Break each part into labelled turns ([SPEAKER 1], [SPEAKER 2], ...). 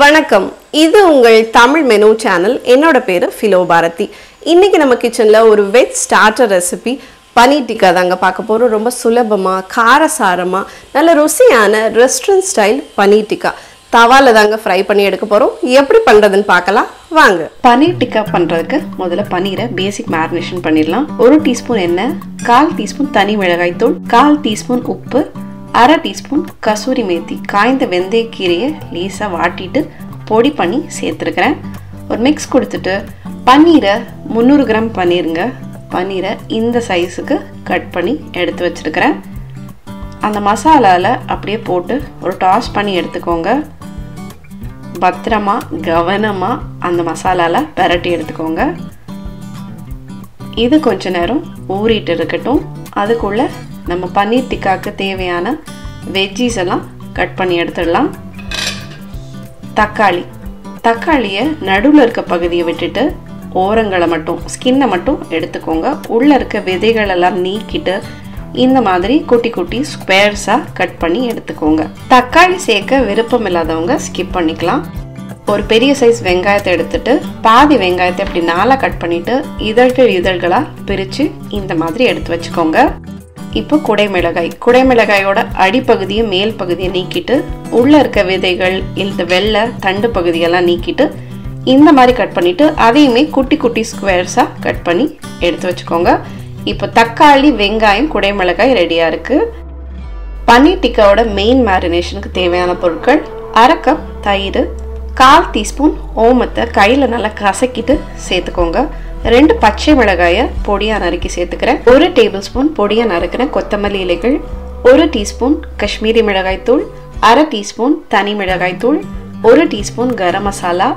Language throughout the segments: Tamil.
[SPEAKER 1] வணக்கம். இது உங்கள் தமிழ் மெனு சேனல். என்னோட பேரு ஃபிலோ பாரதி. இன்னைக்கு நம்ம கிச்சன்ல ஒரு veg starter recipe paneer tikka தாங்க பார்க்க போறோம். ரொம்ப சுலபமா, காரசாரமா, நல்ல ருசியான ரெஸ்டாரண்ட் ஸ்டைல் பனீர் டிக்கா தவால தாங்க ஃப்ரை பண்ணி எடுக்க போறோம். எப்படி பண்றதுன்னு பார்க்கலாம் வாங்க. பனீர் டிக்கா பண்றதுக்கு முதல்ல பனீரை பேசிக் மேரினேஷன் பண்ணிடலாம். 1 டீஸ்பூன் எண்ணெய், 1/4 டீஸ்பூன் தனி மிளகாய் தூள், 1/4 டீஸ்பூன் உப்பு, 1/2 டீஸ்பூன் கசூரி மேத்தி, காய்ந்த வெந்தயக்கீரையை லேசாக வாட்டிட்டு பொடி பண்ணி சேர்த்துருக்கிறேன். ஒரு மிக்ஸ் கொடுத்துட்டு பன்னீரை 300 கிராம் பன்னீருங்க. பன்னீரை இந்த சைஸுக்கு கட் பண்ணி எடுத்து வச்சுருக்கிறேன். அந்த மசாலாவில் அப்படியே போட்டு ஒரு டாஸ் பண்ணி எடுத்துக்கோங்க. பத்திரமா கவனமாக அந்த மசாலாவில் பெரட்டி எடுத்துக்கோங்க. இது கொஞ்ச நேரம் ஊறிட்டு இருக்கட்டும். அதுக்குள்ளே நம்ம பன்னீர் டிக்காவுக்கு தேவையான வெஜ்ஜீஸ் எல்லாம் கட் பண்ணி எடுத்துடலாம். தக்காளியை நடுவில் இருக்க பகுதியை விட்டுட்டு ஓரங்களை மட்டும், ஸ்கின்னை மட்டும் எடுத்துக்கோங்க. உள்ளே இருக்க விதைகள் எல்லாம் நீக்கிட்டு இந்த மாதிரி குட்டி குட்டி ஸ்கொயர்ஸாக கட் பண்ணி எடுத்துக்கோங்க. தக்காளி சேர்க்க விருப்பம் இல்லாதவங்க ஸ்கிப் பண்ணிக்கலாம். ஒரு பெரிய சைஸ் வெங்காயத்தை எடுத்துட்டு பாதி வெங்காயத்தை இப்படி 4 கட் பண்ணிட்டு இதழ்களாக பிரித்து இந்த மாதிரி எடுத்து வச்சுக்கோங்க. இப்போ குடைமிளகாயோட அடிப்பகுதியை மேல் பகுதியை நீக்கிட்டு உள்ளே இருக்க விதைகள் இந்த வெள்ளை தண்டு பகுதியெல்லாம் நீக்கிட்டு இந்த மாதிரி கட் பண்ணிட்டு அதையுமே குட்டி குட்டி ஸ்கொயர்ஸாக கட் பண்ணி எடுத்து வச்சுக்கோங்க. இப்போ தக்காளி, வெங்காயம், குடைமிளகாய் ரெடியாக இருக்குது. பன்னீர் டிக்காவோட மெயின் மேரினேஷனுக்கு தேவையான பொருட்கள்: 1/2 கப் தயிர், 1/4 டீஸ்பூன் ஓமத்தை கையில் நல்லா கசக்கிட்டு சேர்த்துக்கோங்க. 2 பச்சை மிளகாயை பொடியாக நறுக்கி சேர்த்துக்கிறேன். 1 டேபிள் ஸ்பூன் பொடியாக நறுக்கிற கொத்தமல்லி இலைகள், 1 டீஸ்பூன் காஷ்மீரி மிளகாய் தூள், 1/2 டீஸ்பூன் தனி மிளகாய் தூள், 1 டீஸ்பூன் கரம் மசாலா,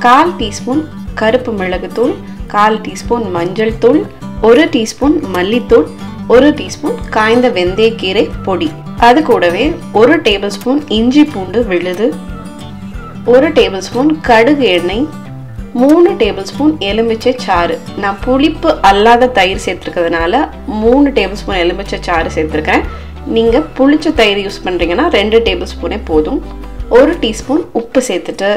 [SPEAKER 1] 1/4 டீஸ்பூன் கருப்பு மிளகுத்தூள், 1/4 டீஸ்பூன் மஞ்சள் தூள், 1 டீஸ்பூன் மல்லித்தூள், 1 டீஸ்பூன் காய்ந்த வெந்தயக்கீரை பொடி. அது கூடவே 1 டேபிள் ஸ்பூன் இஞ்சி பூண்டு விழுது, 1 டேபிள் ஸ்பூன் கடுகு எண்ணெய், 3 டேபிள் ஸ்பூன் எலுமிச்சை சாறு. நான் புளிப்பு அல்லாத தயிர் சேர்த்துருக்கிறதுனால 3 டேபிள் ஸ்பூன் எலுமிச்சை சாறு சேர்த்துருக்கேன். நீங்கள் புளிச்ச தயிர் யூஸ் பண்ணுறீங்கன்னா 2 டேபிள் ஸ்பூனே போதும். 1 டீஸ்பூன் உப்பு சேர்த்துட்டு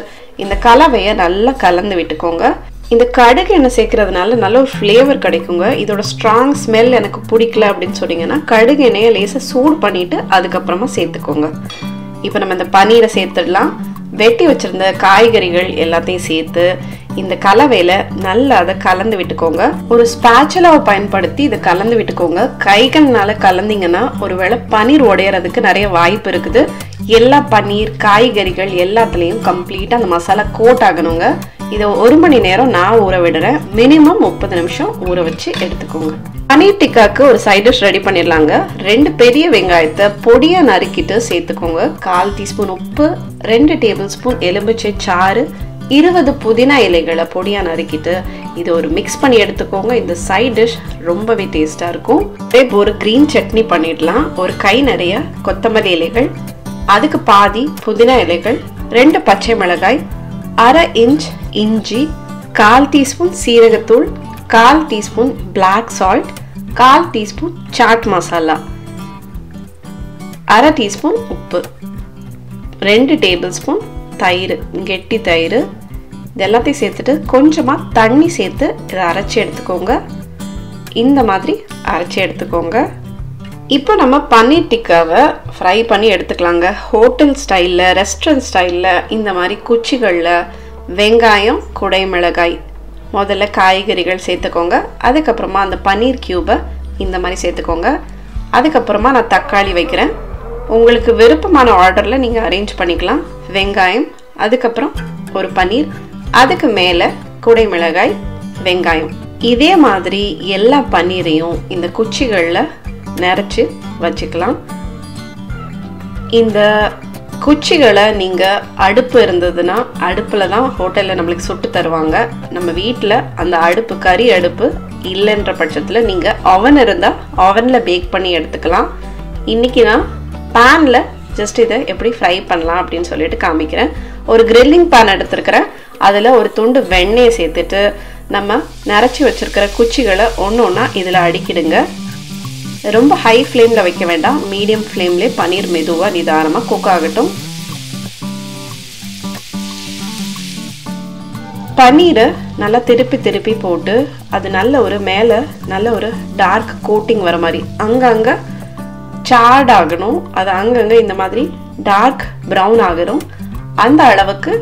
[SPEAKER 1] இந்த கலவையை நல்லா கலந்து விட்டுக்கோங்க. இந்த கடுகு எண்ணெய் சேர்க்கறதுனால நல்ல ஒரு ஃப்ளேவர் கிடைக்குங்க. இதோட ஸ்ட்ராங் ஸ்மெல் எனக்கு பிடிக்கல அப்படின்னு சொன்னீங்கன்னா கடுகு எண்ணெயை லேசாக சூடு பண்ணிவிட்டு அதுக்கப்புறமா சேர்த்துக்கோங்க. இப்போ நம்ம இந்த பன்னீரை சேர்த்துடலாம். வெட்டி வச்சிருந்த காய்கறிகள் எல்லாத்தையும் சேர்த்து இந்த கலவையில் நல்லா அதை கலந்து விட்டுக்கோங்க. ஒரு ஸ்பேச்சுலாவை பயன்படுத்தி இதை கலந்து விட்டுக்கோங்க. கைகள்னால கலந்தீங்கன்னா ஒருவேளை பன்னீர் உடையறதுக்கு நிறைய வாய்ப்பு இருக்குது. எல்லா பன்னீர், காய்கறிகள் எல்லாத்துலேயும் கம்ப்ளீட்டாக அந்த மசாலா கோட் ஆகணுங்க. இதை 1 மணி நேரம் நான் ஊற விடுறேன். மினிமம் 30 நிமிஷம் ஊற வச்சு எடுத்துக்கோங்க. பன்னீர் டிக்காக்கு ஒரு சைட் டிஷ் ரெடி பண்ணிடலாங்க. 2 பெரிய வெங்காயத்தை பொடியாக நறுக்கிட்டு சேர்த்துக்கோங்க. 1/4 டீஸ்பூன் உப்பு, 2 டேபிள் ஸ்பூன் எலுமிச்சை சாறு, 20 புதினா இலைகளை பொடியாக நறுக்கிட்டு இது ஒரு மிக்ஸ் பண்ணி எடுத்துக்கோங்க. இந்த சைட் டிஷ் ரொம்பவே டேஸ்டாக இருக்கும். இப்போ ஒரு க்ரீன் சட்னி பண்ணிடலாம். ஒரு கை நிறைய கொத்தமல்லி இலைகள், அதுக்கு பாதி புதினா இலைகள், 2 பச்சை மிளகாய், 1/2 இன்ச் இஞ்சி, 1/4 டீஸ்பூன் சீரகத்தூள், 1/4 teaspoon black salt, 1/4 teaspoon chaat masala, 1/2 teaspoon உப்பு, 2 டேபிள் ஸ்பூன் தயிர், கெட்டி தயிர். இது எல்லாத்தையும் சேர்த்துட்டு கொஞ்சமாக தண்ணி சேர்த்து இதை அரைச்சி எடுத்துக்கோங்க. இந்த மாதிரி அரைச்சி எடுத்துக்கோங்க. இப்போ நம்ம பன்னீர் டிக்காவை ஃப்ரை பண்ணி எடுத்துக்கலாங்க. ஹோட்டல் ஸ்டைலில், ரெஸ்டாரண்ட் ஸ்டைலில் இந்த மாதிரி குச்சிகளில் வெங்காயம், குடைமிளகாய், முதல்ல காய்கறிகள் சேர்த்துக்கோங்க. அதுக்கப்புறமா அந்த பன்னீர் கியூபை இந்த மாதிரி சேர்த்துக்கோங்க. அதுக்கப்புறமா நான் தக்காளி வைக்கிறேன். உங்களுக்கு விருப்பமான ஆர்டரில் நீங்கள் அரேஞ்ச் பண்ணிக்கலாம். வெங்காயம், அதுக்கப்புறம் ஒரு பன்னீர், அதுக்கு மேலே குடைமிளகாய், வெங்காயம். இதே மாதிரி எல்லா பன்னீரையும் இந்த குச்சிகளில் நிறச்சி வச்சுக்கலாம். இந்த குச்சிகளை நீங்கள் அடுப்பு இருந்ததுன்னா அடுப்பில் தான் ஹோட்டலில் நம்மளுக்கு சுட்டு தருவாங்க. நம்ம வீட்டில் அந்த அடுப்பு கறி அடுப்பு இல்லைன்ற பட்சத்தில் நீங்கள் அவன் இருந்தால் அவனில் பேக் பண்ணி எடுத்துக்கலாம். இன்றைக்கி நான் பேனில் ஜஸ்ட் இதை எப்படி ஃப்ரை பண்ணலாம் அப்படின்னு சொல்லிட்டு காமிக்கிறேன். ஒரு கிரில்லிங் பேன் எடுத்துருக்கிறேன். அதில் ஒரு துண்டு வெண்ணெயை சேர்த்துட்டு நம்ம நிறச்சி வச்சுருக்கிற குச்சிகளை ஒன்று ஒன்றா இதில் அடிக்கிடுங்க. ரொம்ப ஹை ஃப்ளேமில் வைக்க வேண்டாம், மீடியம் ஃப்ளேம்லேயே பன்னீர் மெதுவாக நிதானமாக குக் ஆகட்டும். பன்னீரை நல்லா திருப்பி திருப்பி போட்டு அது நல்ல ஒரு மேலே நல்ல ஒரு டார்க் கோட்டிங் வர மாதிரி அங்கங்கே சார்ட் ஆகணும். அது அங்கங்கே இந்த மாதிரி டார்க் ப்ரௌன் ஆகணும். அந்த அளவுக்கு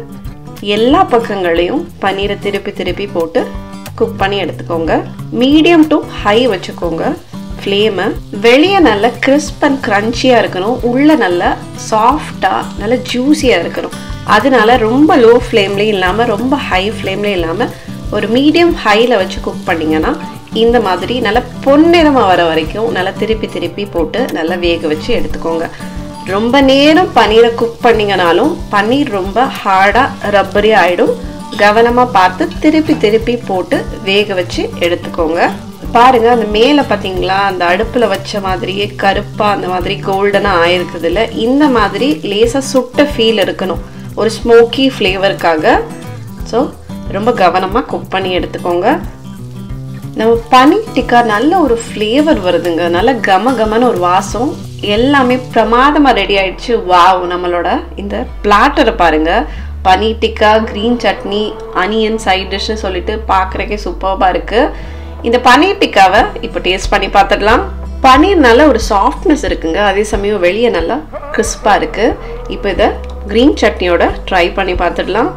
[SPEAKER 1] எல்லா பக்கங்களையும் பன்னீரை திருப்பி திருப்பி போட்டு குக் பண்ணி எடுத்துக்கோங்க. மீடியம் டு ஹை வச்சுக்கோங்க ஃப்ளேமை. வெளியே நல்ல கிறிஸ்ப் அண்ட் க்ரன்ச்சியாக இருக்கணும், உள்ளே நல்லா சாஃப்டாக நல்ல ஜூஸியாக இருக்கணும். அதனால ரொம்ப லோ ஃப்ளேம்லேயும் இல்லாமல் ரொம்ப ஹை ஃப்ளேம்லேயும் இல்லாமல் ஒரு மீடியம் ஹையில் வச்சு குக் பண்ணிங்கன்னா இந்த மாதிரி நல்லா பொன்னிறமாக வர வரைக்கும் நல்லா திருப்பி திருப்பி போட்டு நல்லா வேக வச்சு எடுத்துக்கோங்க. ரொம்ப நேரம் பன்னீரை குக் பண்ணிங்கனாலும் பன்னீர் ரொம்ப ஹார்டாக ரப்பரி ஆகிடும். கவனமாக பார்த்து திருப்பி திருப்பி போட்டு வேக வச்சு எடுத்துக்கோங்க. பாருங்க, அந்த மேலே பார்த்தீங்களா அந்த அடுப்பில் வச்ச மாதிரியே கருப்பாக அந்த மாதிரி கோல்டனாக ஆயிருக்குதுல்ல, இந்த மாதிரி லேசாக சுட்ட ஃபீல் இருக்கணும் ஒரு ஸ்மோக்கி ஃப்ளேவருக்காக. ஸோ ரொம்ப கவனமாக குக் பண்ணி எடுத்துக்கோங்க. நம்ம பன்னீர் டிக்கா நல்ல ஒரு ஃப்ளேவர் வருதுங்க, நல்ல கமகமான ஒரு வாசம், எல்லாமே பிரமாதமாக ரெடி ஆயிடுச்சு. வாவ்! நம்மளோட இந்த பிளாட்டரை பாருங்க, paneer tikka, green chutney, onion side டிஷ்னு சொல்லிட்டு பார்க்குறக்கே சூப்பராக இருக்குது. இந்த பன்னீர் டிக்காவை இப்போ டேஸ்ட் பண்ணி பார்த்துடலாம். பன்னீர் நல்ல ஒரு சாஃப்ட்னஸ் இருக்குங்க, அதே சமயம் வெளியே நல்லா கிறிஸ்பாக இருக்குது. இப்போ இதை கிரீன் சட்னியோட ட்ரை பண்ணி பார்த்துடலாம்.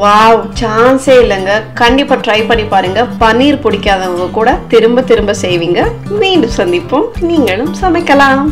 [SPEAKER 1] வாவ்! சான்ஸே இல்லைங்க, கண்டிப்பாக ட்ரை பண்ணி பாருங்க. பன்னீர் பிடிக்காதவங்க கூட திரும்ப திரும்ப செய்வீங்க. மீண்டும் சந்திப்போம், நீங்களும் சமைக்கலாம்.